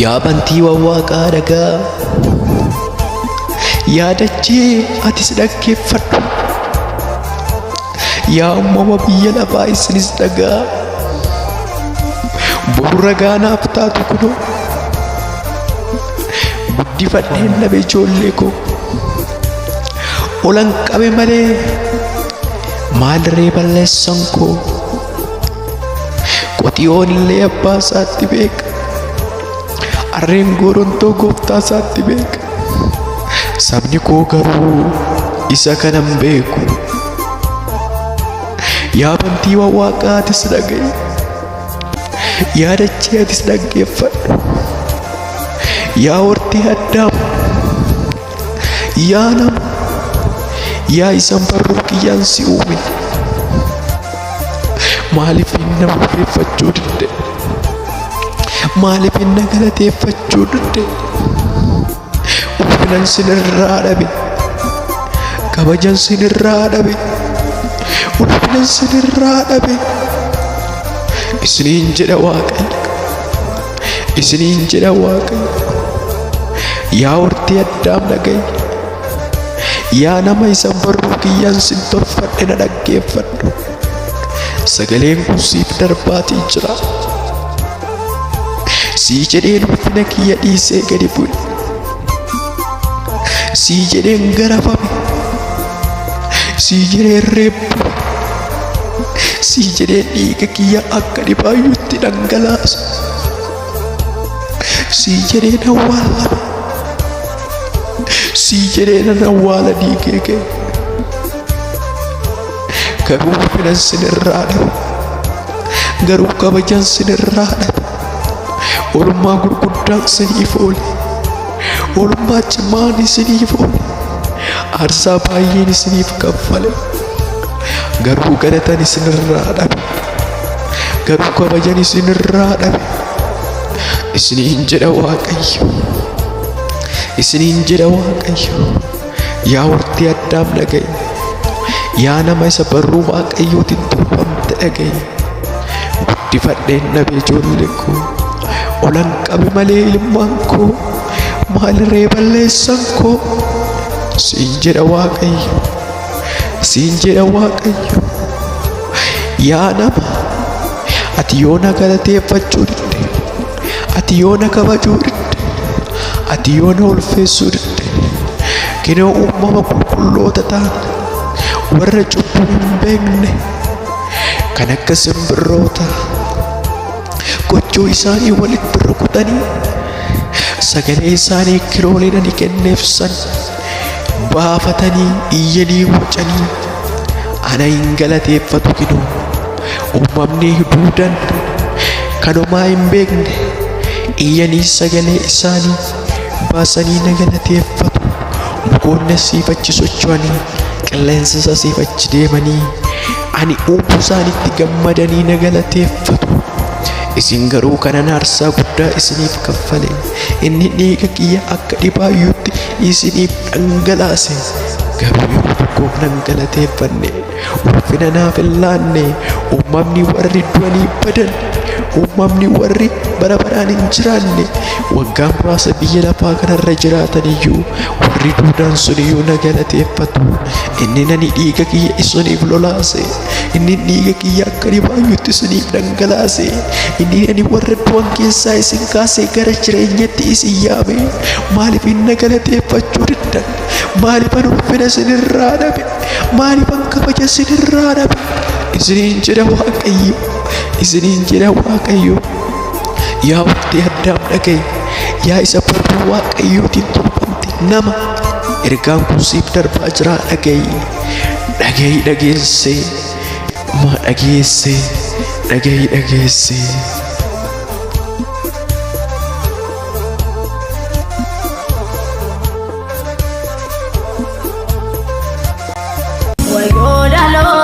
Yaa bantii wawwaaqaa dhagaa, yaa dachee atis dhaggeeffadhu. Yaa uumama biyya lafaa isinis dhagaa, boru ragaa naaf taatu kunoo. Guddifadheen dhabe ijoollee koo, olan qabe malee maalirree balleessan koo. Qotiyoon illee abbaa isaatti beeka, harreen gorontoo gooftaa isaatti beeka. Sabni koo garuu isa kanan beeku. Yaa bantii wawwaaqaa atis dhaga'i, yaa dachee atis dhaggeeffadhu. Yaa hortee Addaam, yaa nama, yaa isan barruu kiyyaan si uume, maaliif na ulfeeffachuu didde? Maaliif na galateeffachuu didde? Ulfinan sinirraa dhabe, kabajan sinirraa dhabe, ulfinan sinirraa dhabe. Isiniin jedha Waaqayyo, isiniin jedha Waaqayyo. Yaa hortee Addaam dhaga'i, yaa nama isan barruu kiyyaan sin tolfadhe na dhaggeeffadhu. Sagaleen kun siif darbaatii jira. Sii jedheen ulfina kiyya dhiisee gadi bu'e, sii jedheen garafame, sii jedheen reebbume, sii jedheen dhiiga kiyya akka dhibaayyuutti dhangalaase, sii jedheen awwaalame, sii jedheen awwaala dhiigee kee. Garuu ulfinan sinirraa dhabe, garuu kabajan sinirraa dhabe. Oolmaa gurguddaan isiniif oole, oolmaa cimaan isiniif oole, aarsaa baay'een isiniif kaffale. Garuu galatan isinirraa dhabe, garuu kabajan isinirraa dhabe. Isiniin jedha Waaqayyo, isiniin jedha Waaqayyo. Yaa hortee Addaam dhaga'i, yaa nama isa barruu Waaqayyootiin tolfamte dhaga'i. Guddifadheen dhabe ijoollee koo, olan qabe malee ilmaan koo, maalirree balleessan koo. Siin jedha Waaqayyo, siin jedha Waaqayyo. Yaa nama, ati yoo na galateeffachuu didde, ati yoo na kabajuu didde, ati yoo na ulfeessuu didde, kinoo uumama qulqulloota ta'an warra cubbuu hin beekne kan akka simbirroota gochoo isaanii walitti rukutanii sagalee isaanii kirooleen ni kenneefsan baafatanii iyyanii wacanii ana hin galateeffatu. Kinoo uumamni duudan kanumaa hin beekne iyyanii sagalee isaanii baasanii na galateeffatu. Mukoonni asiif achi socho'anii, qilleensa asiif achi deemanii ani uumuu isaaniitti gammadanii na galateeffatu. Isin garuu kanan aarsaa guddaa isiniif kaffale, inni dhiiga kiyya akka dhibaayyuutti isiniif dhangalaase. Garuu yeroo tokkoof nan galateeffanne, ulfina naaf hin laanne. Uumamni warri du'anii badan, uumamni warri bara baraan hin jiraanne, waggaa muraasa biyya lafaa kanarra jiraatan iyyuu warri duudaan sun iyyuu na galateeffatu. Inni nani dhiiga kiyya isiniif lolaase, inni dhiiga kiyya akka dhibaayyuutti isiniif dhangalaase, inni nani warra du'an keessaa isin kaasee gara jireenyatti isin yaame. Maaliif na galateeffachuu diddan? Maaliifan ulfina isinirraa dhabe? Maaliifan kabaja isinirraa dhabe? Isiniin jedha Waaqayyo, isiniin jedha Waaqayyo. Yaa hortee Addaam dhaga'i, yaa isa barruu Waaqayyootiin tolfamte nama, ergaan kun siif darbaa jira dhaga'i. Dhaga'i dhageessee, ma dhageessee, dhaga'i dhageessee. Wayyoo dhaloo